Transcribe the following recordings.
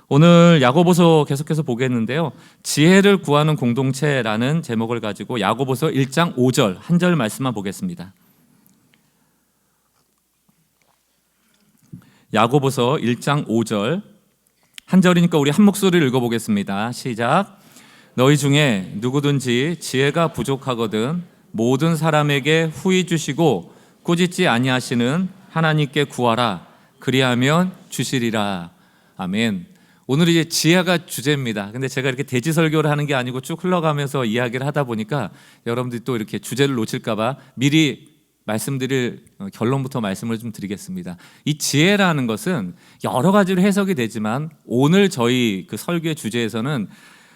오늘 야고보서 계속해서 보겠는데요. 지혜를 구하는 공동체라는 제목을 가지고 야고보서 1장 5절 한 절 말씀만 보겠습니다. 야고보서 1장 5절 한 절이니까 우리 한 목소리를 읽어보겠습니다. 시작. 너희 중에 누구든지 지혜가 부족하거든 모든 사람에게 후히 주시고 꾸짖지 아니하시는 하나님께 구하라. 그리하면 주시리라. 아멘. 오늘 이제 지혜가 주제입니다. 근데 제가 이렇게 대지 설교를 하는 게 아니고 쭉 흘러가면서 이야기를 하다 보니까 여러분들이 또 이렇게 주제를 놓칠까 봐 미리 말씀드릴 결론부터 말씀을 좀 드리겠습니다. 이 지혜라는 것은 여러 가지로 해석이 되지만 오늘 저희 그 설교의 주제에서는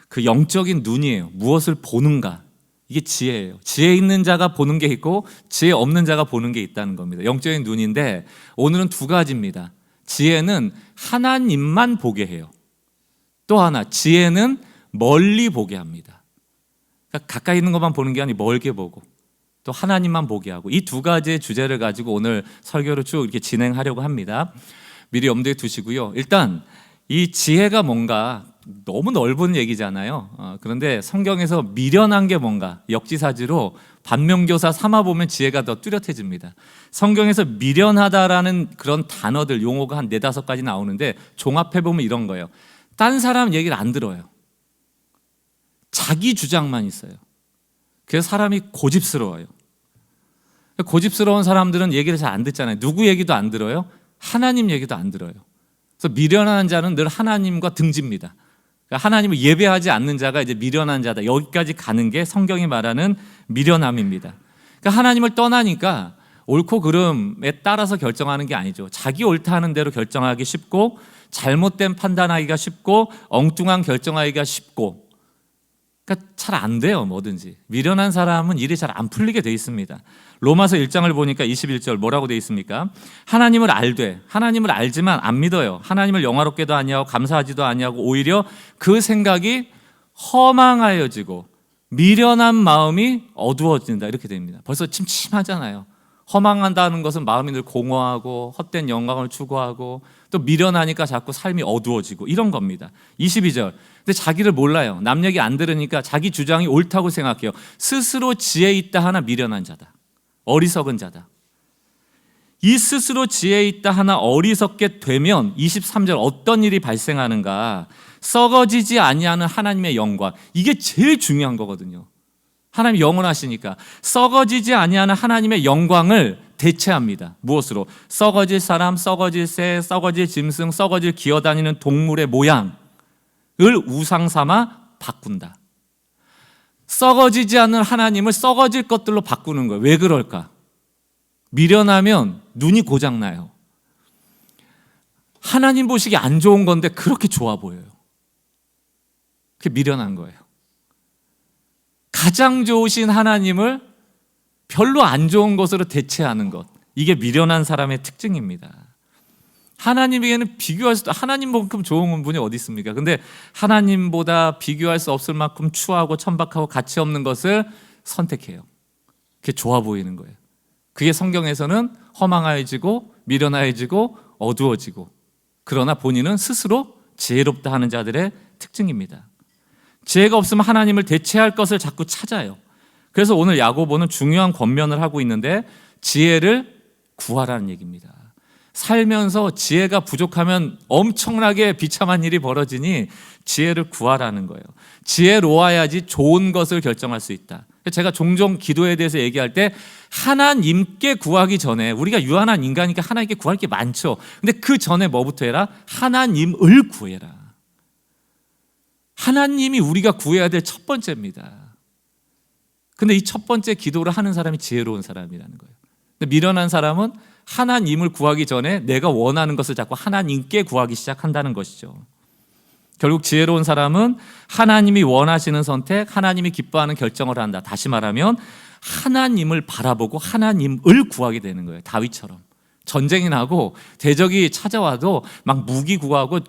그 영적인 눈이에요. 무엇을 보는가. 이게 지혜예요. 지혜 있는 자가 보는 게 있고 지혜 없는 자가 보는 게 있다는 겁니다. 영적인 눈인데 오늘은 두 가지입니다. 지혜는 하나님만 보게 해요. 또 하나, 지혜는 멀리 보게 합니다. 그러니까 가까이 있는 것만 보는 게 아니고 멀게 보고 또 하나님만 보게 하고, 이 두 가지의 주제를 가지고 오늘 설교를 쭉 이렇게 진행하려고 합니다. 미리 염두에 두시고요. 일단 이 지혜가 뭔가 너무 넓은 얘기잖아요. 그런데 성경에서 미련한 게 뭔가 역지사지로 반면교사 삼아보면 지혜가 더 뚜렷해집니다. 성경에서 미련하다라는 그런 단어들, 용어가 한 4-5가지 나오는데 종합해보면 이런 거예요. 딴 사람 얘기를 안 들어요. 자기 주장만 있어요. 그래서 사람이 고집스러워요. 고집스러운 사람들은 얘기를 잘 안 듣잖아요. 누구 얘기도 안 들어요. 하나님 얘기도 안 들어요. 그래서 미련한 자는 늘 하나님과 등집니다. 그러니까 하나님을 예배하지 않는 자가 이제 미련한 자다. 여기까지 가는 게 성경이 말하는 미련함입니다. 그러니까 하나님을 떠나니까 옳고 그름에 따라서 결정하는 게 아니죠. 자기 옳다 하는 대로 결정하기 쉽고 잘못된 판단하기가 쉽고 엉뚱한 결정하기가 쉽고, 그러니까 잘 안 돼요. 뭐든지 미련한 사람은 일이 잘 안 풀리게 돼 있습니다. 로마서 1장을 보니까 21절 뭐라고 돼 있습니까? 하나님을 알되, 하나님을 알지만 안 믿어요. 하나님을 영화롭게도 아니하고 감사하지도 아니하고 오히려 그 생각이 허망하여지고 미련한 마음이 어두워진다. 이렇게 됩니다. 벌써 침침하잖아요. 허망한다는 것은 마음이 늘 공허하고 헛된 영광을 추구하고 또 미련하니까 자꾸 삶이 어두워지고 이런 겁니다. 22절. 근데 자기를 몰라요. 남 얘기 안 들으니까 자기 주장이 옳다고 생각해요. 스스로 지혜 있다 하나 미련한 자다. 어리석은 자다. 이 스스로 지혜 있다 하나 어리석게 되면 23절 어떤 일이 발생하는가? 썩어지지 아니하는 하나님의 영광. 이게 제일 중요한 거거든요. 하나님이 영원하시니까 썩어지지 아니하는 하나님의 영광을 대체합니다. 무엇으로? 썩어질 사람, 썩어질 새, 썩어질 짐승, 썩어질 기어다니는 동물의 모양을 우상 삼아 바꾼다. 썩어지지 않는 하나님을 썩어질 것들로 바꾸는 거예요. 왜 그럴까? 미련하면 눈이 고장나요. 하나님 보시기 안 좋은 건데 그렇게 좋아 보여요. 그게 미련한 거예요. 가장 좋으신 하나님을 별로 안 좋은 것으로 대체하는 것, 이게 미련한 사람의 특징입니다. 하나님에게는 비교할 수, 하나님만큼 좋은 분이 어디 있습니까? 근데 하나님보다 비교할 수 없을 만큼 추하고 천박하고 가치 없는 것을 선택해요. 그게 좋아 보이는 거예요. 그게 성경에서는 허망하여지고 미련하여지고 어두워지고, 그러나 본인은 스스로 지혜롭다 하는 자들의 특징입니다. 지혜가 없으면 하나님을 대체할 것을 자꾸 찾아요. 그래서 오늘 야고보는 중요한 권면을 하고 있는데 지혜를 구하라는 얘기입니다. 살면서 지혜가 부족하면 엄청나게 비참한 일이 벌어지니 지혜를 구하라는 거예요. 지혜로워야지 좋은 것을 결정할 수 있다. 제가 종종 기도에 대해서 얘기할 때 하나님께 구하기 전에, 우리가 유한한 인간이니까 하나님께 구할 게 많죠. 근데 그 전에 뭐부터 해라? 하나님을 구해라. 하나님이 우리가 구해야 될 첫 번째입니다. 근데 이 첫 번째 기도를 하는 사람이 지혜로운 사람이라는 거예요. 근데 미련한 사람은 하나님을 구하기 전에 내가 원하는 것을 자꾸 하나님께 구하기 시작한다는 것이죠. 결국 지혜로운 사람은 하나님이 원하시는 선택, 하나님이 기뻐하는 결정을 한다. 다시 말하면 하나님을 바라보고 하나님을 구하게 되는 거예요. 다윗처럼 전쟁이 나고 대적이 찾아와도 막 무기 구하고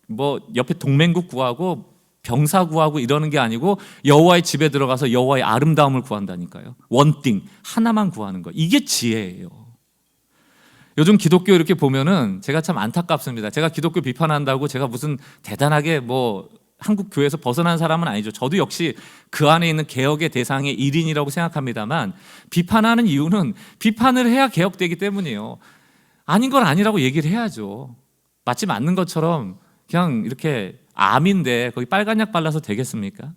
뭐 옆에 동맹국 구하고 병사 구하고 이러는 게 아니고 여호와의 집에 들어가서 여호와의 아름다움을 구한다니까요. 원띵 하나만 구하는 거, 이게 지혜예요. 요즘 기독교 이렇게 보면은 제가 참 안타깝습니다. 제가 기독교 비판한다고 제가 무슨 대단하게 뭐 한국 교회에서 벗어난 사람은 아니죠. 저도 역시 그 안에 있는 개혁의 대상의 일인이라고 생각합니다만, 비판하는 이유는 비판을 해야 개혁되기 때문이에요. 아닌 건 아니라고 얘기를 해야죠. 마치 맞는 것처럼 그냥 이렇게 암인데 거기 빨간 약 발라서 되겠습니까?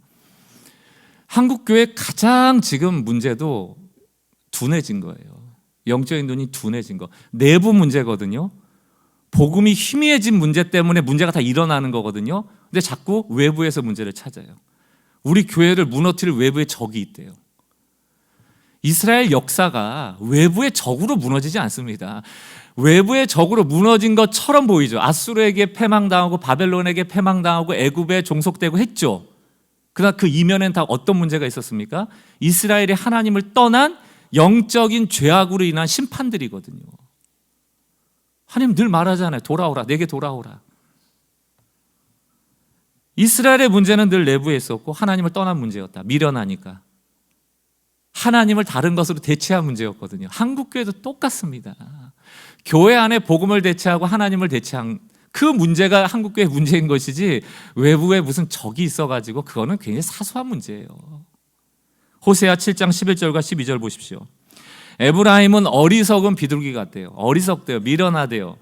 한국 교회 가장 지금 문제도 둔해진 거예요. 영적인 눈이 둔해진 거. 내부 문제거든요. 복음이 희미해진 문제 때문에 문제가 다 일어나는 거거든요. 근데 자꾸 외부에서 문제를 찾아요. 우리 교회를 무너뜨릴 외부의 적이 있대요. 이스라엘 역사가 외부의 적으로 무너지지 않습니다. 외부의 적으로 무너진 것처럼 보이죠. 아수르에게 패망당하고 바벨론에게 패망당하고 애굽에 종속되고 했죠. 그러나 그 이면엔 다 어떤 문제가 있었습니까? 이스라엘이 하나님을 떠난 영적인 죄악으로 인한 심판들이거든요. 하나님 늘 말하잖아요. 돌아오라, 내게 돌아오라. 이스라엘의 문제는 늘 내부에 있었고 하나님을 떠난 문제였다. 미련하니까. 하나님을 다른 것으로 대체한 문제였거든요. 한국 교회도 똑같습니다. 교회 안에 복음을 대체하고 하나님을 대체한 그 문제가 한국 교회의 문제인 것이지, 외부에 무슨 적이 있어가지고 그거는 굉장히 사소한 문제예요. 호세아 7장 11절과 12절 보십시오. 에브라임은 어리석은 비둘기 같대요. 어리석대요. 미련하대요.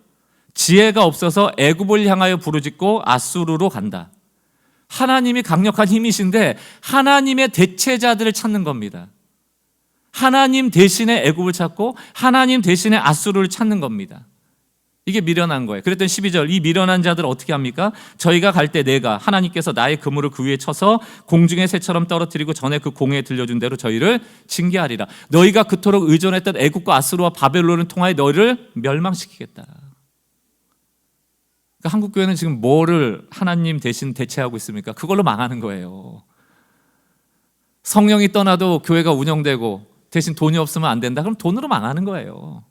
지혜가 없어서 애굽을 향하여 부르짖고 아수르로 간다. 하나님이 강력한 힘이신데 하나님의 대체자들을 찾는 겁니다. 하나님 대신에 애굽을 찾고 하나님 대신에 아수르를 찾는 겁니다. 이게 미련한 거예요. 그랬더니 12절, 이 미련한 자들 어떻게 합니까? 저희가 갈 때 내가 하나님께서 나의 그물을 그 위에 쳐서 공중의 새처럼 떨어뜨리고 전에 그 공에 들려준 대로 저희를 징계하리라. 너희가 그토록 의존했던 애굽과 아수르와 바벨론을 통하여 너희를 멸망시키겠다. 그러니까 한국 교회는 지금 뭐를 하나님 대신 대체하고 있습니까? 그걸로 망하는 거예요. 성령이 떠나도 교회가 운영되고 대신 돈이 없으면 안 된다. 그럼 돈으로 망하는 거예요.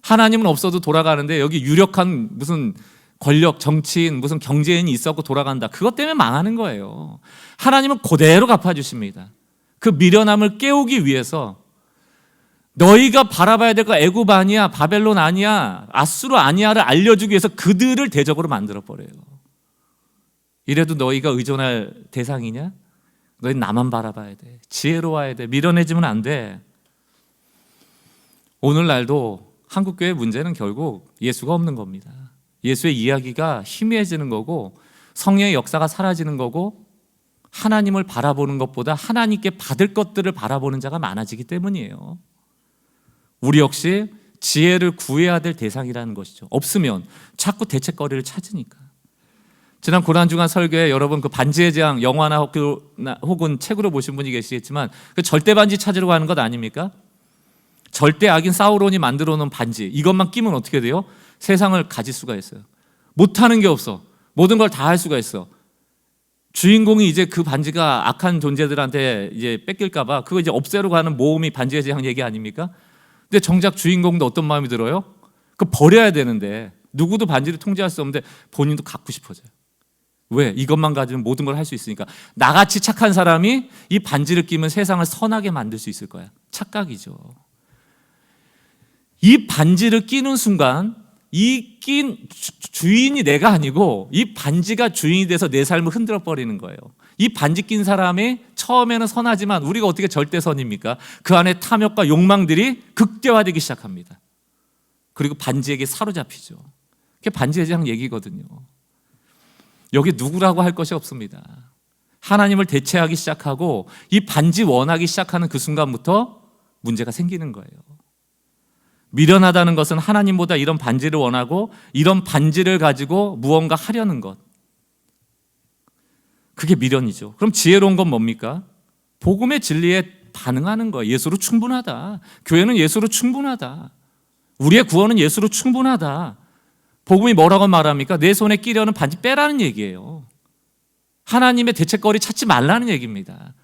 하나님은 없어도 돌아가는데 여기 유력한 무슨 권력, 정치인, 무슨 경제인이 있었고 돌아간다. 그것 때문에 망하는 거예요. 하나님은 그대로 갚아주십니다. 그 미련함을 깨우기 위해서 너희가 바라봐야 될 거 애굽 아니야, 바벨론 아니야, 아수르 아니야를 알려주기 위해서 그들을 대적으로 만들어버려요. 이래도 너희가 의존할 대상이냐? 너희 나만 바라봐야 돼. 지혜로워야 돼. 미련해지면 안 돼. 오늘날도 한국교회의 문제는 결국 예수가 없는 겁니다. 예수의 이야기가 희미해지는 거고 성령의 역사가 사라지는 거고 하나님을 바라보는 것보다 하나님께 받을 것들을 바라보는 자가 많아지기 때문이에요. 우리 역시 지혜를 구해야 될 대상이라는 것이죠. 없으면 자꾸 대책거리를 찾으니까. 지난 고난주간 설교에 여러분 그 반지의 제왕 영화나 혹은 책으로 보신 분이 계시겠지만 그 절대 반지 찾으려고 하는 것 아닙니까? 절대 악인 사우론이 만들어 놓은 반지, 이것만 끼면 어떻게 돼요? 세상을 가질 수가 있어요. 못하는 게 없어. 모든 걸 다 할 수가 있어. 주인공이 이제 그 반지가 악한 존재들한테 이제 뺏길까봐 그거 이제 없애려고 하는 모험이 반지의 제왕 얘기 아닙니까? 근데 정작 주인공도 어떤 마음이 들어요? 그거 버려야 되는데 누구도 반지를 통제할 수 없는데 본인도 갖고 싶어져요. 왜? 이것만 가지면 모든 걸 할 수 있으니까. 나같이 착한 사람이 이 반지를 끼면 세상을 선하게 만들 수 있을 거야. 착각이죠. 이 반지를 끼는 순간 이 낀 주인이 내가 아니고 이 반지가 주인이 돼서 내 삶을 흔들어 버리는 거예요. 이 반지 낀 사람이 처음에는 선하지만 우리가 어떻게 절대선입니까? 그 안에 탐욕과 욕망들이 극대화되기 시작합니다. 그리고 반지에게 사로잡히죠. 그게 반지에 대한 얘기거든요. 여기 누구라고 할 것이 없습니다. 하나님을 대체하기 시작하고 이 반지 원하기 시작하는 그 순간부터 문제가 생기는 거예요. 미련하다는 것은 하나님보다 이런 반지를 원하고 이런 반지를 가지고 무언가 하려는 것. 그게 미련이죠. 그럼 지혜로운 건 뭡니까? 복음의 진리에 반응하는 거예요. 예수로 충분하다. 교회는 예수로 충분하다. 우리의 구원은 예수로 충분하다. 복음이 뭐라고 말합니까? 내 손에 끼려는 반지 빼라는 얘기예요. 하나님의 대책거리 찾지 말라는 얘기입니다.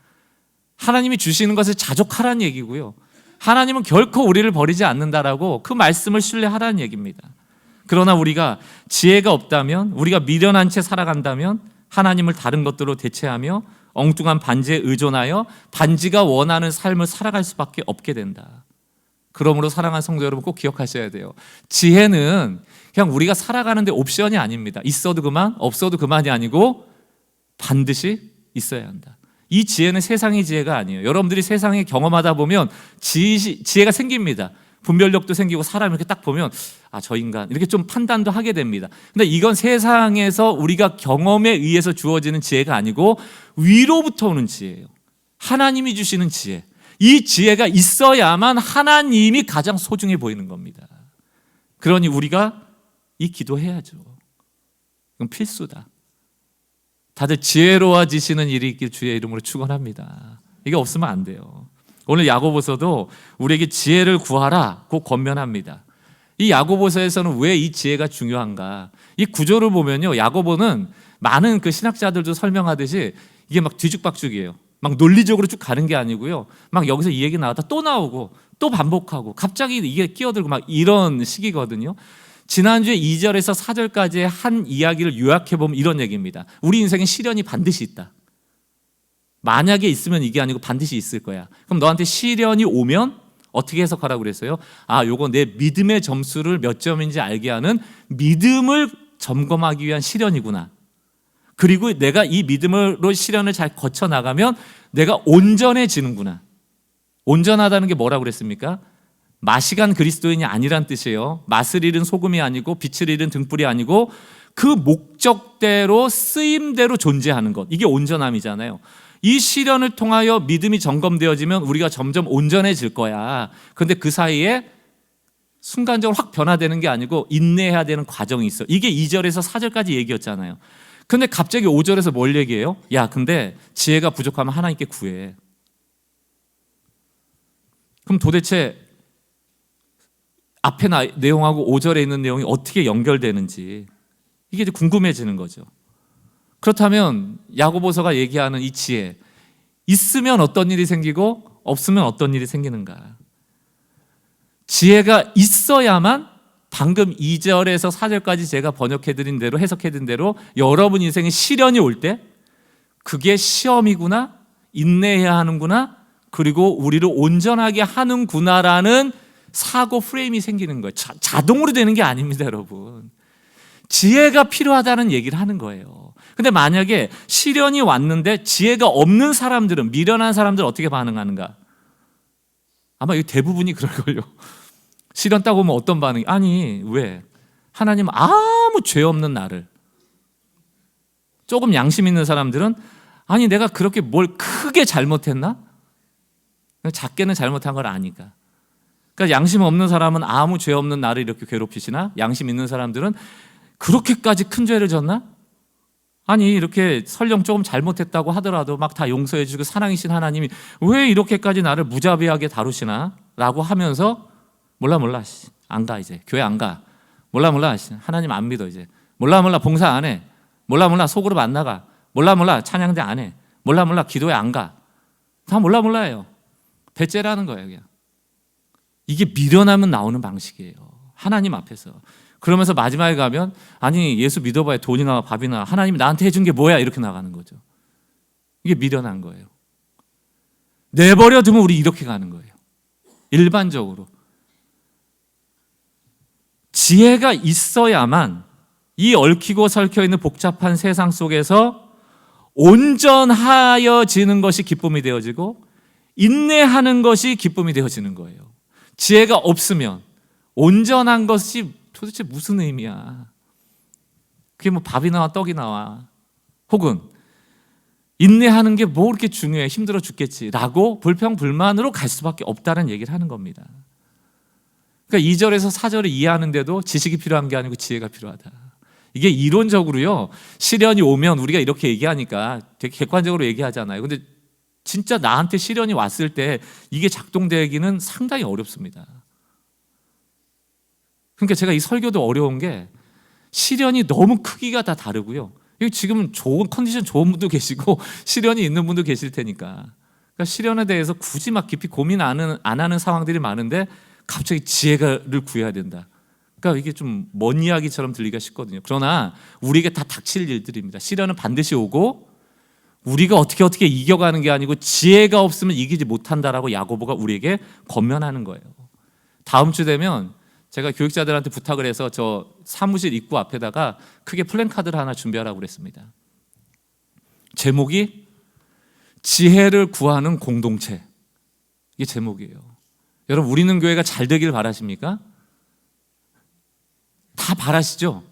하나님이 주시는 것을 자족하라는 얘기고요. 하나님은 결코 우리를 버리지 않는다라고 그 말씀을 신뢰하라는 얘기입니다. 그러나 우리가 지혜가 없다면, 우리가 미련한 채 살아간다면 하나님을 다른 것들로 대체하며 엉뚱한 반지에 의존하여 반지가 원하는 삶을 살아갈 수밖에 없게 된다. 그러므로 사랑하는 성도 여러분 꼭 기억하셔야 돼요. 지혜는 그냥 우리가 살아가는데 옵션이 아닙니다. 있어도 그만, 없어도 그만이 아니고 반드시 있어야 한다. 이 지혜는 세상의 지혜가 아니에요. 여러분들이 세상에 경험하다 보면 지혜가 생깁니다. 분별력도 생기고 사람 이렇게 딱 보면 저 인간 이렇게 좀 판단도 하게 됩니다. 근데 이건 세상에서 우리가 경험에 의해서 주어지는 지혜가 아니고 위로부터 오는 지혜예요. 하나님이 주시는 지혜. 이 지혜가 있어야만 하나님이 가장 소중해 보이는 겁니다. 그러니 우리가 이 기도해야죠. 이건 필수다. 다들 지혜로워지시는 일이 있길 주의 이름으로 축원합니다. 이게 없으면 안 돼요. 오늘 야고보서도 우리에게 지혜를 구하라 고 권면합니다. 이 야고보서에서는 왜 이 지혜가 중요한가? 이 구조를 보면요, 야고보는 많은 그 신학자들도 설명하듯이 이게 막 뒤죽박죽이에요. 막 논리적으로 쭉 가는 게 아니고요, 막 여기서 이 얘기 나왔다 또 나오고 또 반복하고 갑자기 이게 끼어들고 막 이런 식이거든요. 지난주에 2절에서 4절까지의 한 이야기를 요약해보면 이런 얘기입니다. 우리 인생에 시련이 반드시 있다. 만약에 있으면 이게 아니고 반드시 있을 거야. 그럼 너한테 시련이 오면 어떻게 해석하라고 그랬어요? 요거 내 믿음의 점수를 몇 점인지 알게 하는 믿음을 점검하기 위한 시련이구나. 그리고 내가 이 믿음으로 시련을 잘 거쳐 나가면 내가 온전해지는구나. 온전하다는 게 뭐라고 그랬습니까? 마시간 그리스도인이 아니란 뜻이에요. 맛을 잃은 소금이 아니고 빛을 잃은 등불이 아니고 그 목적대로 쓰임대로 존재하는 것. 이게 온전함이잖아요. 이 시련을 통하여 믿음이 점검되어지면 우리가 점점 온전해질 거야. 그런데 그 사이에 순간적으로 확 변화되는 게 아니고 인내해야 되는 과정이 있어. 이게 2절에서 4절까지 얘기였잖아요. 근데 갑자기 5절에서 뭘 얘기해요? 근데 지혜가 부족하면 하나님께 구해. 그럼 도대체 앞에 내용하고 5절에 있는 내용이 어떻게 연결되는지 이게 이제 궁금해지는 거죠. 그렇다면 야고보서가 얘기하는 이 지혜, 있으면 어떤 일이 생기고 없으면 어떤 일이 생기는가? 지혜가 있어야만 방금 2절에서 4절까지 제가 번역해드린 대로 해석해드린 대로 여러분 인생에 시련이 올 때 그게 시험이구나, 인내해야 하는구나, 그리고 우리를 온전하게 하는구나라는 사고 프레임이 생기는 거예요. 자동으로 되는 게 아닙니다, 여러분. 지혜가 필요하다는 얘기를 하는 거예요. 근데 만약에 시련이 왔는데 지혜가 없는 사람들은, 미련한 사람들은 어떻게 반응하는가? 아마 이 대부분이 그럴걸요. 시련 따고 오면 어떤 반응이? 아니, 왜? 하나님은 아무 죄 없는 나를. 조금 양심 있는 사람들은 아니, 내가 그렇게 뭘 크게 잘못했나? 작게는 잘못한 걸 아니까. 그러니까 양심 없는 사람은 아무 죄 없는 나를 이렇게 괴롭히시나? 양심 있는 사람들은 그렇게까지 큰 죄를 졌나? 아니, 이렇게 설령 조금 잘못했다고 하더라도 막 다 용서해 주고 사랑이신 하나님이 왜 이렇게까지 나를 무자비하게 다루시나? 라고 하면서 몰라 안 가, 이제 교회 안 가, 몰라 하나님 안 믿어, 이제 몰라 봉사 안 해, 몰라 소그룹 안 나가, 몰라 찬양대 안 해, 몰라 기도회 안 가. 다 몰라예요. 배째라는 거예요. 그냥. 이게 미련하면 나오는 방식이에요, 하나님 앞에서. 그러면서 마지막에 가면 아니, 예수 믿어봐야 돈이나 밥이나 하나님이 나한테 해준 게 뭐야, 이렇게 나가는 거죠. 이게 미련한 거예요. 내버려 두면 우리 이렇게 가는 거예요, 일반적으로. 지혜가 있어야만 이 얽히고 설켜 있는 복잡한 세상 속에서 온전하여지는 것이 기쁨이 되어지고 인내하는 것이 기쁨이 되어지는 거예요. 지혜가 없으면 온전한 것이 도대체 무슨 의미야? 그게 뭐 밥이 나와 떡이 나와, 혹은 인내하는 게 뭐 그렇게 중요해, 힘들어 죽겠지라고 불평불만으로 갈 수밖에 없다는 얘기를 하는 겁니다. 그러니까 2절에서 4절을 이해하는데도 지식이 필요한 게 아니고 지혜가 필요하다. 이게 이론적으로요, 시련이 오면 우리가 이렇게 얘기하니까 되게 객관적으로 얘기하잖아요. 근데 진짜 나한테 시련이 왔을 때 이게 작동되기는 상당히 어렵습니다. 그러니까 제가 이 설교도 어려운 게 시련이 너무 크기가 다 다르고요. 지금 좋은 컨디션 좋은 분도 계시고 시련이 있는 분도 계실 테니까. 그러니까 시련에 대해서 굳이 막 깊이 고민 안 하는 상황들이 많은데 갑자기 지혜를 구해야 된다. 그러니까 이게 좀 먼 이야기처럼 들리기가 쉽거든요. 그러나 우리에게 다 닥칠 일들입니다. 시련은 반드시 오고 우리가 어떻게 이겨가는 게 아니고 지혜가 없으면 이기지 못한다라고 야고보가 우리에게 권면하는 거예요. 다음 주 되면 제가 교육자들한테 부탁을 해서 저 사무실 입구 앞에다가 크게 플랜카드를 하나 준비하라고 그랬습니다. 제목이 지혜를 구하는 공동체. 이게 제목이에요. 여러분, 우리는 교회가 잘 되길 바라십니까? 다 바라시죠?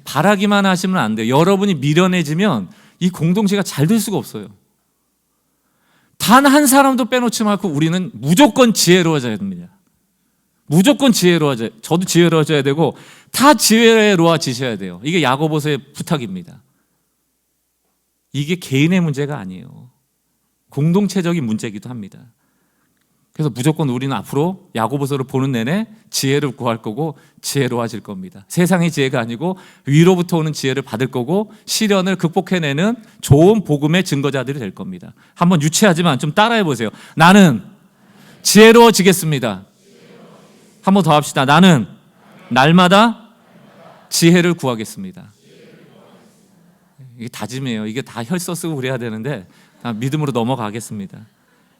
바라기만 하시면 안 돼요. 여러분이 미련해지면 이 공동체가 잘 될 수가 없어요. 단 한 사람도 빼놓지 말고 우리는 무조건 지혜로워져야 됩니다. 무조건 지혜로워져야, 저도 지혜로워져야 되고 다 지혜로워지셔야 돼요. 이게 야고보서의 부탁입니다. 이게 개인의 문제가 아니에요. 공동체적인 문제이기도 합니다. 그래서 무조건 우리는 앞으로 야고보서를 보는 내내 지혜를 구할 거고 지혜로워질 겁니다. 세상의 지혜가 아니고 위로부터 오는 지혜를 받을 거고 시련을 극복해내는 좋은 복음의 증거자들이 될 겁니다. 한번 유치하지만 좀 따라해 보세요. 나는 지혜로워지겠습니다. 한번 더 합시다. 나는 날마다 지혜를 구하겠습니다. 이게 다짐이에요. 이게 다 혈서 쓰고 그래야 되는데 다 믿음으로 넘어가겠습니다.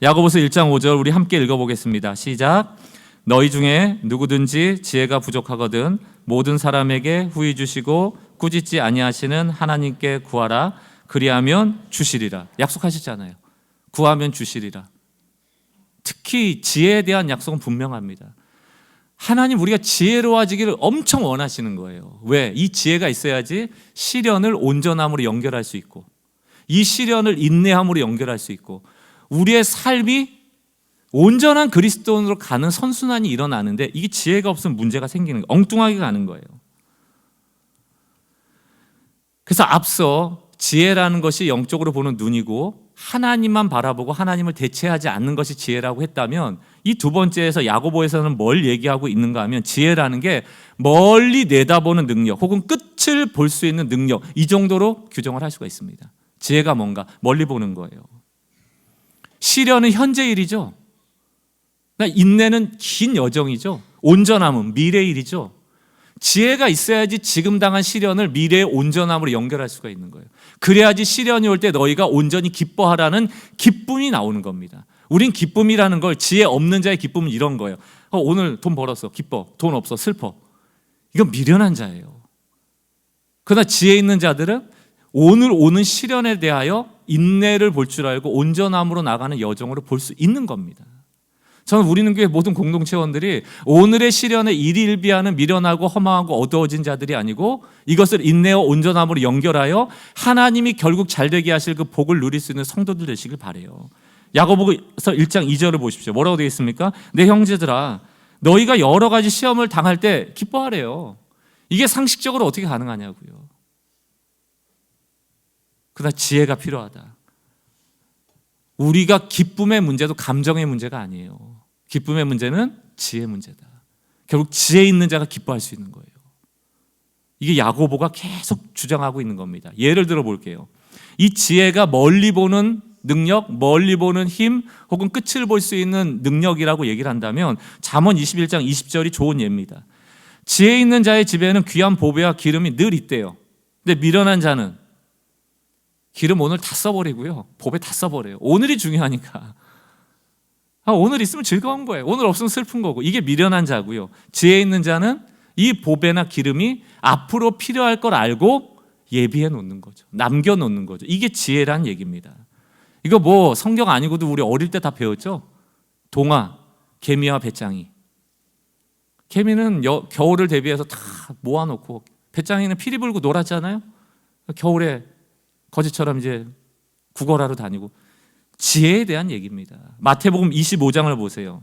야고보서 1장 5절 우리 함께 읽어보겠습니다. 시작. 너희 중에 누구든지 지혜가 부족하거든 모든 사람에게 후히 주시고 꾸짖지 아니하시는 하나님께 구하라. 그리하면 주시리라. 약속하셨잖아요. 구하면 주시리라. 특히 지혜에 대한 약속은 분명합니다. 하나님, 우리가 지혜로워지기를 엄청 원하시는 거예요. 왜? 이 지혜가 있어야지 시련을 온전함으로 연결할 수 있고 이 시련을 인내함으로 연결할 수 있고 우리의 삶이 온전한 그리스도인으로 가는 선순환이 일어나는데 이게 지혜가 없으면 문제가 생기는 거예요. 엉뚱하게 가는 거예요. 그래서 앞서 지혜라는 것이 영적으로 보는 눈이고 하나님만 바라보고 하나님을 대체하지 않는 것이 지혜라고 했다면 이 두 번째에서 야고보에서는 뭘 얘기하고 있는가 하면 지혜라는 게 멀리 내다보는 능력 혹은 끝을 볼 수 있는 능력, 이 정도로 규정을 할 수가 있습니다. 지혜가 뭔가 멀리 보는 거예요. 시련은 현재 일이죠. 인내는 긴 여정이죠. 온전함은 미래 일이죠. 지혜가 있어야지 지금 당한 시련을 미래의 온전함으로 연결할 수가 있는 거예요. 그래야지 시련이 올 때 너희가 온전히 기뻐하라는 기쁨이 나오는 겁니다. 우린 기쁨이라는 걸, 지혜 없는 자의 기쁨은 이런 거예요. 오늘 돈 벌었어, 기뻐. 돈 없어, 슬퍼. 이건 미련한 자예요. 그러나 지혜 있는 자들은 오늘 오는 시련에 대하여 인내를 볼 줄 알고 온전함으로 나가는 여정으로 볼 수 있는 겁니다. 저는 우리는 교회 모든 공동체원들이 오늘의 시련에 일희일비하는 미련하고 허망하고 어두워진 자들이 아니고 이것을 인내와 온전함으로 연결하여 하나님이 결국 잘되게 하실 그 복을 누릴 수 있는 성도들 되시길 바라요. 야고보서 1장 2절을 보십시오. 뭐라고 되어 있습니까? 내 형제들아, 너희가 여러 가지 시험을 당할 때 기뻐하래요. 이게 상식적으로 어떻게 가능하냐고요. 그러나 지혜가 필요하다. 우리가 기쁨의 문제도 감정의 문제가 아니에요. 기쁨의 문제는 지혜의 문제다. 결국 지혜 있는 자가 기뻐할 수 있는 거예요. 이게 야고보가 계속 주장하고 있는 겁니다. 예를 들어 볼게요. 이 지혜가 멀리 보는 능력, 멀리 보는 힘 혹은 끝을 볼 수 있는 능력이라고 얘기를 한다면 잠언 21장 20절이 좋은 예입니다. 지혜 있는 자의 집에는 귀한 보배와 기름이 늘 있대요. 근데 미련한 자는 기름 오늘 다 써버리고요, 보배 다 써버려요. 오늘이 중요하니까. 오늘 있으면 즐거운 거예요. 오늘 없으면 슬픈 거고. 이게 미련한 자고요. 지혜 있는 자는 이 보배나 기름이 앞으로 필요할 걸 알고 예비해 놓는 거죠. 남겨 놓는 거죠. 이게 지혜란 얘기입니다. 이거 뭐 성경 아니고도 우리 어릴 때 다 배웠죠. 동화, 개미와 배짱이. 개미는 겨울을 대비해서 다 모아놓고 배짱이는 피리 불고 놀았잖아요. 겨울에 거지처럼 이제 구걸하러 다니고. 지혜에 대한 얘기입니다. 마태복음 25장을 보세요.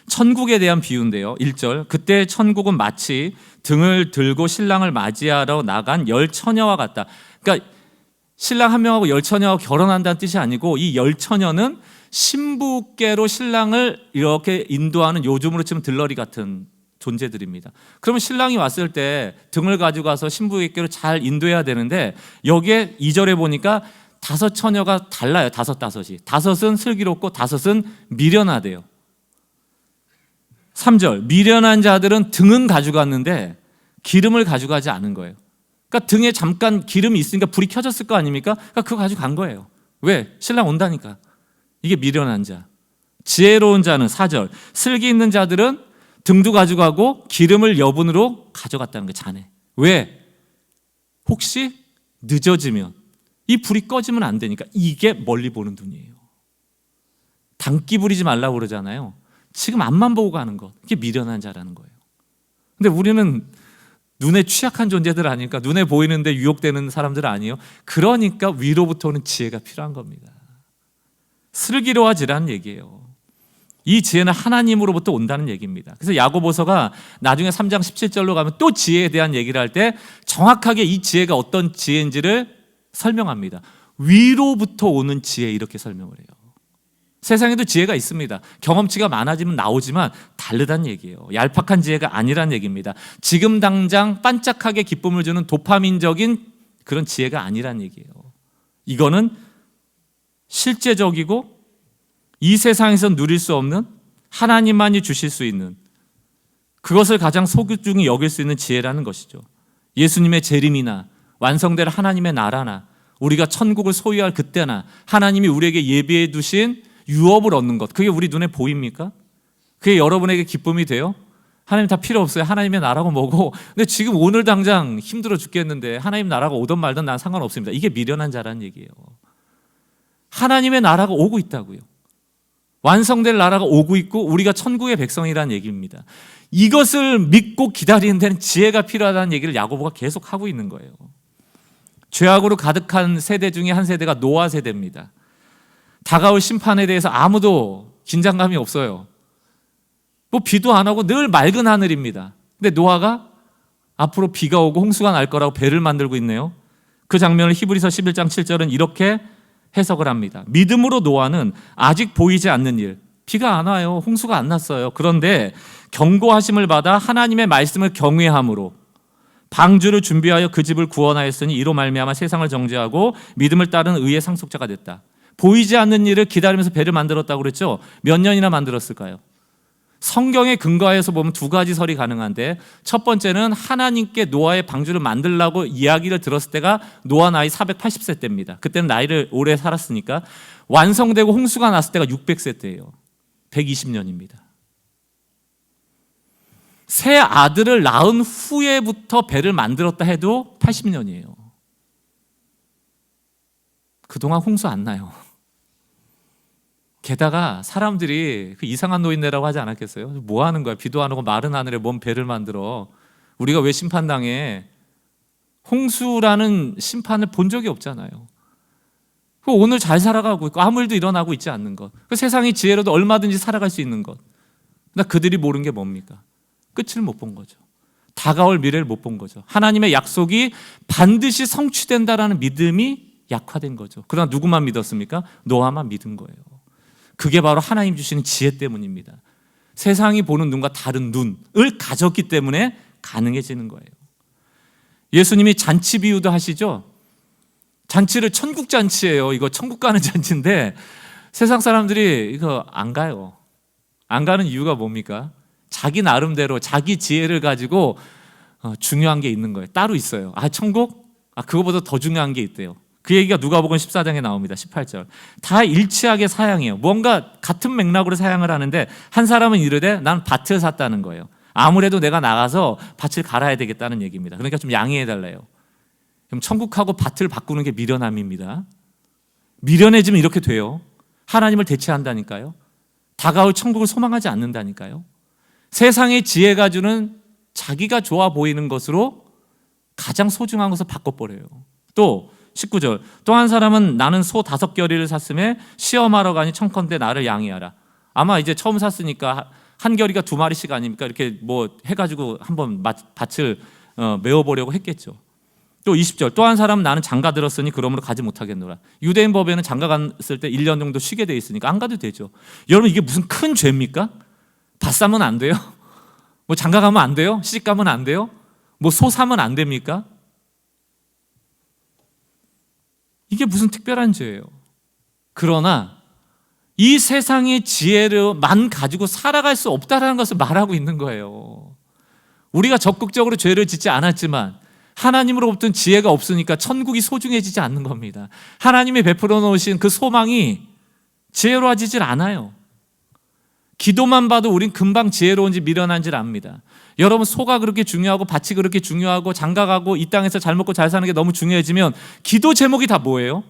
천국에 대한 비유인데요. 1절, 그때 천국은 마치 등을 들고 신랑을 맞이하러 나간 열 처녀와 같다. 그러니까 신랑 한 명하고 열 처녀하고 결혼한다는 뜻이 아니고 이 열 처녀는 신부께로 신랑을 이렇게 인도하는 요즘으로 치면 들러리 같은 존재들입니다. 그러면 신랑이 왔을 때 등을 가지고 가서 신부에게로 잘 인도해야 되는데 여기에 2절에 보니까 5 처녀가 달라요. 5이. 5은 슬기롭고 5은 미련하대요. 3절, 미련한 자들은 등은 가져갔는데 기름을 가져가지 않은 거예요. 그러니까 등에 잠깐 기름이 있으니까 불이 켜졌을 거 아닙니까? 그러니까 그거 가지고 간 거예요. 왜? 신랑 온다니까. 이게 미련한 자. 지혜로운 자는 4절 슬기 있는 자들은 등도 가져가고 기름을 여분으로 가져갔다는 게 자네. 왜? 혹시 늦어지면 이 불이 꺼지면 안 되니까. 이게 멀리 보는 눈이에요. 단기 부리지 말라고 그러잖아요. 지금 앞만 보고 가는 것, 이게 미련한 자라는 거예요. 근데 우리는 눈에 취약한 존재들 아니니까, 눈에 보이는데 유혹되는 사람들 아니에요. 그러니까 위로부터 오는 지혜가 필요한 겁니다. 슬기로워지라는 얘기예요. 이 지혜는 하나님으로부터 온다는 얘기입니다. 그래서 야고보서가 나중에 3장 17절로 가면 또 지혜에 대한 얘기를 할 때 정확하게 이 지혜가 어떤 지혜인지를 설명합니다. 위로부터 오는 지혜, 이렇게 설명을 해요. 세상에도 지혜가 있습니다. 경험치가 많아지면 나오지만 다르다는 얘기예요. 얄팍한 지혜가 아니란 얘기입니다. 지금 당장 반짝하게 기쁨을 주는 도파민적인 그런 지혜가 아니란 얘기예요. 이거는 실제적이고 이 세상에서 누릴 수 없는, 하나님만이 주실 수 있는, 그것을 가장 소중히 여길 수 있는 지혜라는 것이죠. 예수님의 재림이나 완성될 하나님의 나라나 우리가 천국을 소유할 그때나 하나님이 우리에게 예비해 두신 유업을 얻는 것, 그게 우리 눈에 보입니까? 그게 여러분에게 기쁨이 돼요? 하나님 다 필요 없어요. 하나님의 나라고 뭐고. 근데 지금 오늘 당장 힘들어 죽겠는데 하나님 나라가 오든 말든 난 상관없습니다. 이게 미련한 자라는 얘기예요. 하나님의 나라가 오고 있다고요. 완성될 나라가 오고 있고 우리가 천국의 백성이라는 얘기입니다. 이것을 믿고 기다리는 데는 지혜가 필요하다는 얘기를 야고보가 계속 하고 있는 거예요. 죄악으로 가득한 세대 중에 한 세대가 노아 세대입니다. 다가올 심판에 대해서 아무도 긴장감이 없어요. 뭐 비도 안 오고 늘 맑은 하늘입니다. 근데 노아가 앞으로 비가 오고 홍수가 날 거라고 배를 만들고 있네요. 그 장면을 히브리서 11장 7절은 이렇게 해석을 합니다. 믿음으로 노아는 아직 보이지 않는 일, 비가 안 와요. 홍수가 안 났어요. 그런데 경고하심을 받아 하나님의 말씀을 경외함으로 방주를 준비하여 그 집을 구원하였으니 이로 말미암아 세상을 정죄하고 믿음을 따르는 의의 상속자가 됐다. 보이지 않는 일을 기다리면서 배를 만들었다고 그랬죠. 몇 년이나 만들었을까요? 성경에 근거해서 보면 두 가지 설이 가능한데, 첫 번째는 하나님께 노아의 방주를 만들라고 이야기를 들었을 때가 노아 나이 480세 때입니다. 그때는 나이를 오래 살았으니까. 완성되고 홍수가 났을 때가 600세 때예요. 120년입니다. 새 아들을 낳은 후에부터 배를 만들었다 해도 80년이에요. 그동안 홍수 안 나요. 게다가 사람들이 그 이상한 노인네라고 하지 않았겠어요? 뭐 하는 거야? 비도 안 오고 마른 하늘에 뭔 배를 만들어? 우리가 왜 심판당해? 홍수라는 심판을 본 적이 없잖아요. 오늘 잘 살아가고 있고 아무 일도 일어나고 있지 않는 것. 그 세상의 지혜로도 얼마든지 살아갈 수 있는 것. 나 그들이 모르는 게 뭡니까? 끝을 못 본 거죠. 다가올 미래를 못 본 거죠. 하나님의 약속이 반드시 성취된다라는 믿음이 약화된 거죠. 그러나 누구만 믿었습니까? 노아만 믿은 거예요. 그게 바로 하나님 주시는 지혜 때문입니다. 세상이 보는 눈과 다른 눈을 가졌기 때문에 가능해지는 거예요. 예수님이 잔치 비유도 하시죠. 잔치를 천국 잔치예요. 이거 천국 가는 잔치인데 세상 사람들이 이거 안 가요. 안 가는 이유가 뭡니까? 자기 나름대로 자기 지혜를 가지고 중요한 게 있는 거예요. 따로 있어요. 천국? 그거보다 더 중요한 게 있대요. 그 얘기가 누가복음 14장에 나옵니다. 18절. 다 일치하게 사양해요. 뭔가 같은 맥락으로 사양을 하는데 한 사람은 이르되 난 밭을 샀다는 거예요. 아무래도 내가 나가서 밭을 갈아야 되겠다는 얘기입니다. 그러니까 좀 양해해달래요. 그럼 천국하고 밭을 바꾸는 게 미련함입니다. 미련해지면 이렇게 돼요. 하나님을 대체한다니까요. 다가올 천국을 소망하지 않는다니까요. 세상의 지혜가 주는 자기가 좋아 보이는 것으로 가장 소중한 것을 바꿔버려요. 또 19절. 또 한 사람은 나는 소 5겨리를 샀음에 시험하러 가니 청컨대 나를 양해하라. 아마 이제 처음 샀으니까 한 겨리가 2마리씩 아닙니까? 이렇게 뭐 해가지고 한번 밭을 메워보려고 했겠죠. 또 20절. 또 한 사람은 나는 장가 들었으니 그러므로 가지 못하겠노라. 유대인 법에는 장가 갔을 때 1년 정도 쉬게 돼 있으니까 안 가도 되죠. 여러분 이게 무슨 큰 죄입니까? 밭 사면 안 돼요? 뭐 장가 가면 안 돼요? 시집 가면 안 돼요? 뭐 소 사면 안 됩니까? 이게 무슨 특별한 죄예요. 그러나 이 세상의 지혜를만 가지고 살아갈 수 없다는 것을 말하고 있는 거예요. 우리가 적극적으로 죄를 짓지 않았지만 하나님으로부터는 지혜가 없으니까 천국이 소중해지지 않는 겁니다. 하나님이 베풀어 놓으신 그 소망이 지혜로워지질 않아요. 기도만 봐도 우린 금방 지혜로운지 미련한지를 압니다. 여러분, 소가 그렇게 중요하고 밭이 그렇게 중요하고 장가가고 이 땅에서 잘 먹고 잘 사는 게 너무 중요해지면 기도 제목이 다 뭐예요?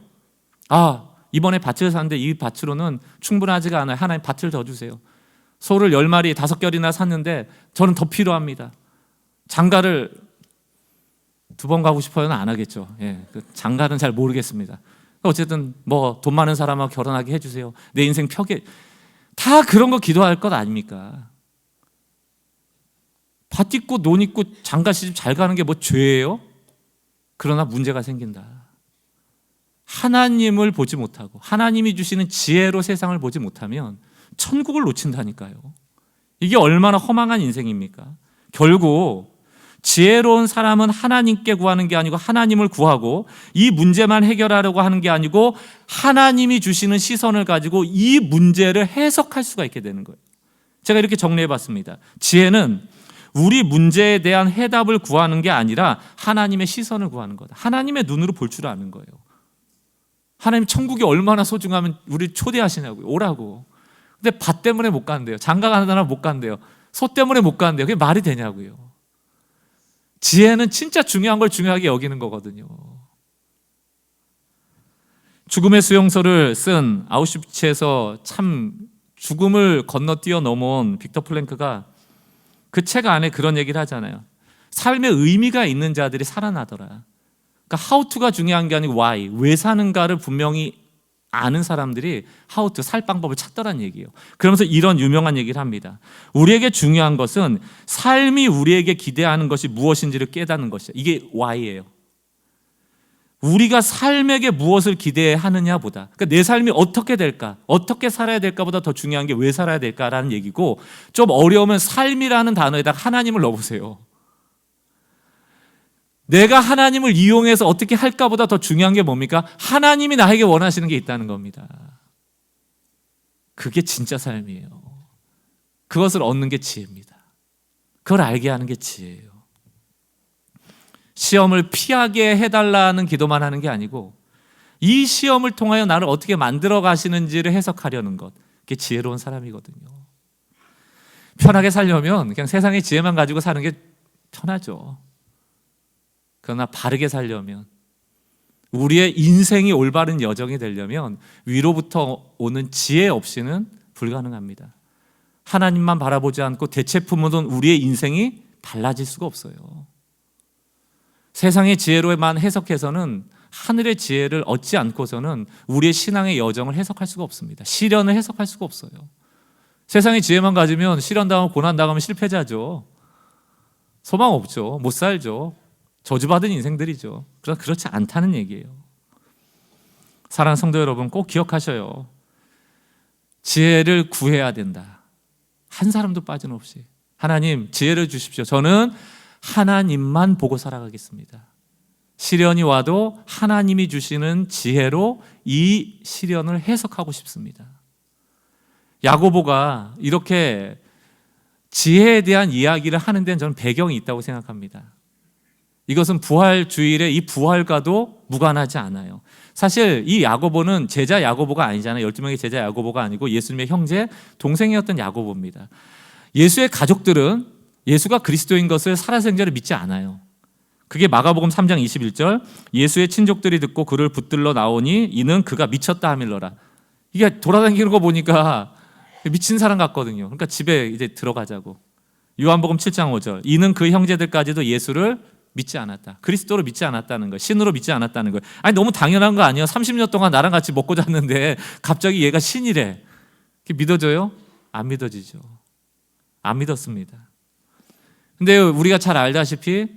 이번에 밭을 샀는데 이 밭으로는 충분하지가 않아요. 하나님 밭을 더 주세요. 소를 10마리 5결이나 샀는데 저는 더 필요합니다. 장가를 2번 가고 싶어요는 안 하겠죠. 장가는 잘 모르겠습니다. 어쨌든 뭐 돈 많은 사람하고 결혼하게 해주세요. 내 인생 펴게. 다 그런 거 기도할 것 아닙니까? 밭 있고 논 있고 장가 시집 잘 가는 게 뭐 죄예요? 그러나 문제가 생긴다. 하나님을 보지 못하고 하나님이 주시는 지혜로 세상을 보지 못하면 천국을 놓친다니까요. 이게 얼마나 허망한 인생입니까? 결국 지혜로운 사람은 하나님께 구하는 게 아니고 하나님을 구하고 이 문제만 해결하려고 하는 게 아니고 하나님이 주시는 시선을 가지고 이 문제를 해석할 수가 있게 되는 거예요. 제가 이렇게 정리해 봤습니다. 지혜는 우리 문제에 대한 해답을 구하는 게 아니라 하나님의 시선을 구하는 거다. 하나님의 눈으로 볼 줄 아는 거예요. 하나님 천국이 얼마나 소중하면 우리 초대하시냐고요. 오라고. 근데 밭 때문에 못 간대요. 장가 가는 사람 못 간대요. 소 때문에 못 간대요. 그게 말이 되냐고요. 지혜는 진짜 중요한 걸 중요하게 여기는 거거든요. 죽음의 수용소를 쓴 아우슈비츠에서 참 죽음을 건너뛰어 넘어온 빅터 플랭크가 그 책 안에 그런 얘기를 하잖아요. 삶에 의미가 있는 자들이 살아나더라. 그러니까 how to가 중요한 게 아니고 why, 왜 사는가를 분명히 아는 사람들이 how to, 살 방법을 찾더란 얘기예요. 그러면서 이런 유명한 얘기를 합니다. 우리에게 중요한 것은 삶이 우리에게 기대하는 것이 무엇인지를 깨닫는 것이야. 이게 why예요. 우리가 삶에게 무엇을 기대하느냐 보다, 그러니까 내 삶이 어떻게 될까, 어떻게 살아야 될까 보다 더 중요한 게 왜 살아야 될까라는 얘기고, 좀 어려우면 삶이라는 단어에다가 하나님을 넣어보세요. 내가 하나님을 이용해서 어떻게 할까 보다 더 중요한 게 뭡니까? 하나님이 나에게 원하시는 게 있다는 겁니다. 그게 진짜 삶이에요. 그것을 얻는 게 지혜입니다. 그걸 알게 하는 게 지혜예요. 시험을 피하게 해달라는 기도만 하는 게 아니고 이 시험을 통하여 나를 어떻게 만들어 가시는지를 해석하려는 것, 그게 지혜로운 사람이거든요. 편하게 살려면 그냥 세상의 지혜만 가지고 사는 게 편하죠. 그러나 바르게 살려면, 우리의 인생이 올바른 여정이 되려면 위로부터 오는 지혜 없이는 불가능합니다. 하나님만 바라보지 않고 대체품으로는 우리의 인생이 달라질 수가 없어요. 세상의 지혜로만 해석해서는, 하늘의 지혜를 얻지 않고서는 우리의 신앙의 여정을 해석할 수가 없습니다. 시련을 해석할 수가 없어요. 세상의 지혜만 가지면 시련 당하고 고난 당하면 실패자죠. 소망 없죠. 못 살죠. 저주받은 인생들이죠. 그러나 그렇지 않다는 얘기예요. 사랑하는 성도 여러분, 꼭 기억하셔요. 지혜를 구해야 된다. 한 사람도 빠짐없이. 하나님, 지혜를 주십시오. 저는 하나님만 보고 살아가겠습니다. 시련이 와도 하나님이 주시는 지혜로 이 시련을 해석하고 싶습니다. 야고보가 이렇게 지혜에 대한 이야기를 하는 데는 저는 배경이 있다고 생각합니다. 이것은 부활주일의 이 부활과도 무관하지 않아요. 사실 이 야고보는 제자 야고보가 아니잖아요. 12명의 제자 야고보가 아니고 예수님의 형제, 동생이었던 야고보입니다. 예수의 가족들은 예수가 그리스도인 것을 살아생전에 믿지 않아요. 그게 마가복음 3장 21절, 예수의 친족들이 듣고 그를 붙들러 나오니 이는 그가 미쳤다 하밀러라. 이게 돌아다니는 거 보니까 미친 사람 같거든요. 그러니까 집에 이제 들어가자고. 요한복음 7장 5절, 이는 그 형제들까지도 예수를 믿지 않았다. 그리스도로 믿지 않았다는 거예요. 신으로 믿지 않았다는 거예요. 아니, 너무 당연한 거 아니에요? 30년 동안 나랑 같이 먹고 잤는데 갑자기 얘가 신이래. 그게 믿어져요? 안 믿어지죠. 안 믿었습니다. 근데 우리가 잘 알다시피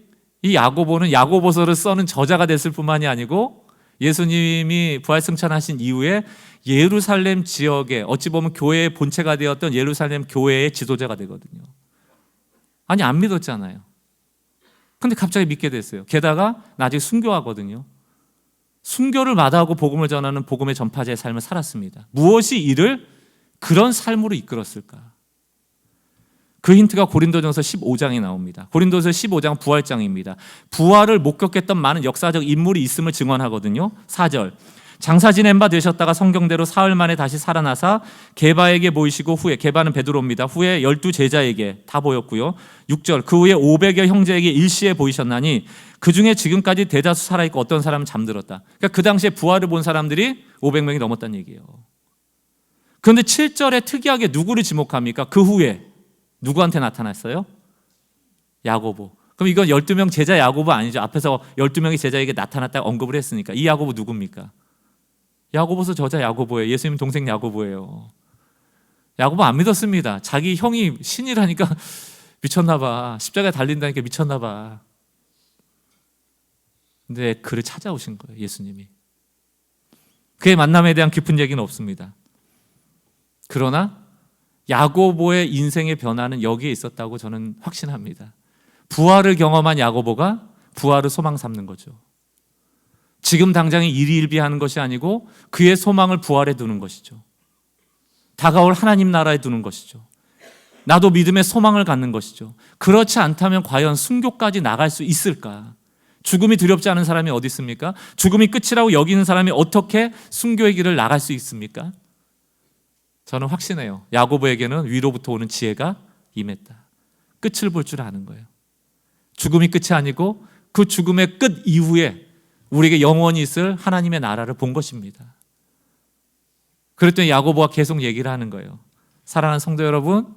이 야고보는 야고보서를 써는 저자가 됐을 뿐만이 아니고 예수님이 부활승천하신 이후에 예루살렘 지역에, 어찌 보면 교회의 본체가 되었던 예루살렘 교회의 지도자가 되거든요. 아니, 안 믿었잖아요. 근데 갑자기 믿게 됐어요. 게다가 나중에 순교하거든요. 순교를 마다하고 복음을 전하는 복음의 전파자의 삶을 살았습니다. 무엇이 이를 그런 삶으로 이끌었을까? 그 힌트가 고린도전서 15장에 나옵니다. 고린도전서 15장 부활장입니다. 부활을 목격했던 많은 역사적 인물이 있음을 증언하거든요. 4절, 장사 지낸 바 되셨다가 성경대로 사흘 만에 다시 살아나사 게바에게 보이시고 후에, 게바는 베드로입니다. 후에 12 제자에게 다 보였고요. 6절, 그 후에 500여 형제에게 일시에 보이셨나니 그 중에 지금까지 대다수 살아있고 어떤 사람은 잠들었다. 그러니까 그 당시에 부활을 본 사람들이 500명이 넘었다는 얘기예요. 그런데 7절에 특이하게 누구를 지목합니까? 그 후에 누구한테 나타났어요? 야고보. 그럼 이건 12명 제자 야고보 아니죠? 앞에서 12명의 제자에게 나타났다고 언급을 했으니까. 이 야고보 누굽니까? 야고보서 저자 야고보예요. 예수님 동생 야고보예요. 야고보 안 믿었습니다. 자기 형이 신이라니까 미쳤나 봐. 십자가에 달린다니까 미쳤나 봐. 근데 그를 찾아오신 거예요, 예수님이. 그의 만남에 대한 깊은 얘기는 없습니다. 그러나 야고보의 인생의 변화는 여기에 있었다고 저는 확신합니다. 부활을 경험한 야고보가 부활을 소망 삼는 거죠. 지금 당장에 일희일비하는 것이 아니고 그의 소망을 부활에 두는 것이죠. 다가올 하나님 나라에 두는 것이죠. 나도 믿음의 소망을 갖는 것이죠. 그렇지 않다면 과연 순교까지 나갈 수 있을까? 죽음이 두렵지 않은 사람이 어디 있습니까? 죽음이 끝이라고 여기는 사람이 어떻게 순교의 길을 나갈 수 있습니까? 저는 확신해요. 야고보에게는 위로부터 오는 지혜가 임했다. 끝을 볼 줄 아는 거예요. 죽음이 끝이 아니고 그 죽음의 끝 이후에 우리에게 영원히 있을 하나님의 나라를 본 것입니다. 그랬더니 야고보가 계속 얘기를 하는 거예요. 사랑하는 성도 여러분,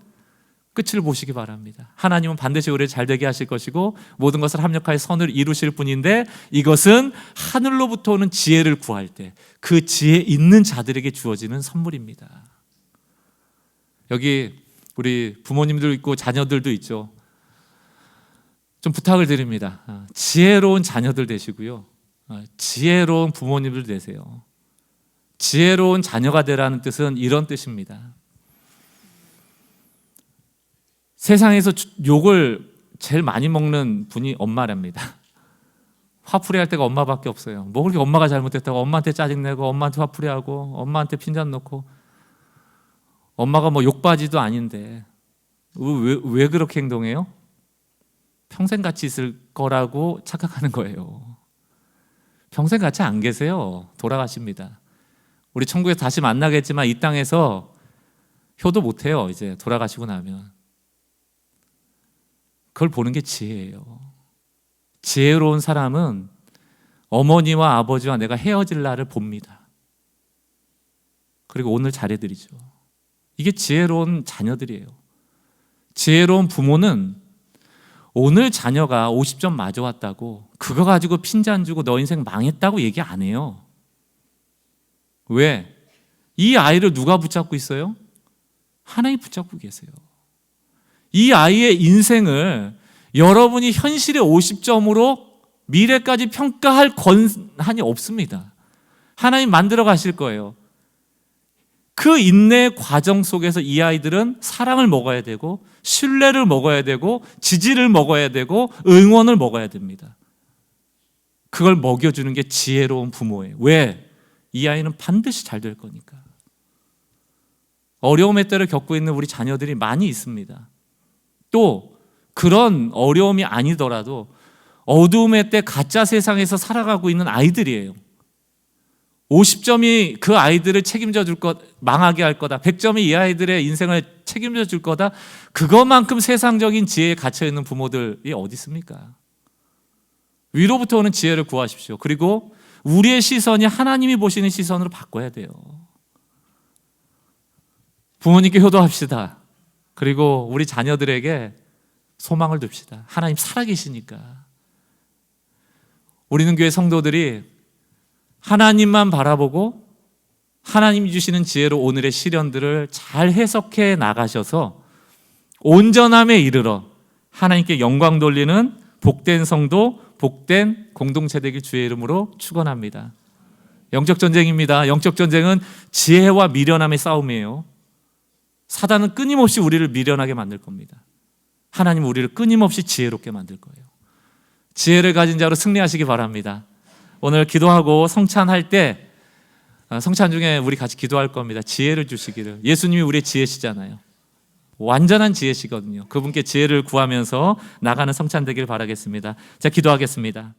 끝을 보시기 바랍니다. 하나님은 반드시 우리를 잘되게 하실 것이고 모든 것을 합력하여 선을 이루실 뿐인데 이것은 하늘로부터 오는 지혜를 구할 때 그 지혜 있는 자들에게 주어지는 선물입니다. 여기 우리 부모님들 있고 자녀들도 있죠. 좀 부탁을 드립니다. 지혜로운 자녀들 되시고요. 지혜로운 부모님들 되세요. 지혜로운 자녀가 되라는 뜻은 이런 뜻입니다. 세상에서 욕을 제일 많이 먹는 분이 엄마랍니다. 화풀이할 때가 엄마밖에 없어요. 뭐 그렇게 엄마가 잘못했다고 엄마한테 짜증내고 엄마한테 화풀이하고 엄마한테 핀잔 놓고 엄마가 뭐 욕바지도 아닌데 왜 그렇게 행동해요? 평생 같이 있을 거라고 착각하는 거예요. 평생 같이 안 계세요. 돌아가십니다. 우리 천국에서 다시 만나겠지만 이 땅에서 효도 못해요. 이제 돌아가시고 나면. 그걸 보는 게 지혜예요. 지혜로운 사람은 어머니와 아버지와 내가 헤어질 날을 봅니다. 그리고 오늘 잘해드리죠. 이게 지혜로운 자녀들이에요. 지혜로운 부모는 오늘 자녀가 50점 맞아왔다고 그거 가지고 핀잔 주고 너 인생 망했다고 얘기 안 해요. 왜? 이 아이를 누가 붙잡고 있어요? 하나님이 붙잡고 계세요. 이 아이의 인생을 여러분이 현실의 50점으로 미래까지 평가할 권한이 없습니다. 하나님 만들어 가실 거예요. 그 인내의 과정 속에서 이 아이들은 사랑을 먹어야 되고 신뢰를 먹어야 되고 지지를 먹어야 되고 응원을 먹어야 됩니다. 그걸 먹여주는 게 지혜로운 부모예요. 왜? 이 아이는 반드시 잘 될 거니까. 어려움의 때를 겪고 있는 우리 자녀들이 많이 있습니다. 또 그런 어려움이 아니더라도 어두움의 때 가짜 세상에서 살아가고 있는 아이들이에요. 50점이 그 아이들을 책임져 줄 것, 망하게 할 거다. 100점이 이 아이들의 인생을 책임져 줄 거다. 그것만큼 세상적인 지혜에 갇혀 있는 부모들이 어디 있습니까? 위로부터 오는 지혜를 구하십시오. 그리고 우리의 시선이 하나님이 보시는 시선으로 바꿔야 돼요. 부모님께 효도합시다. 그리고 우리 자녀들에게 소망을 둡시다. 하나님 살아계시니까. 우리는 교회 성도들이 하나님만 바라보고 하나님이 주시는 지혜로 오늘의 시련들을 잘 해석해 나가셔서 온전함에 이르러 하나님께 영광 돌리는 복된 성도, 복된 공동체 되길 주의 이름으로 축원합니다. 영적 전쟁입니다. 영적 전쟁은 지혜와 미련함의 싸움이에요. 사단은 끊임없이 우리를 미련하게 만들 겁니다. 하나님은 우리를 끊임없이 지혜롭게 만들 거예요. 지혜를 가진 자로 승리하시기 바랍니다. 오늘 기도하고 성찬할 때 성찬 중에 우리 같이 기도할 겁니다. 지혜를 주시기를. 예수님이 우리의 지혜시잖아요. 완전한 지혜시거든요. 그분께 지혜를 구하면서 나가는 성찬 되길 바라겠습니다. 자, 기도하겠습니다.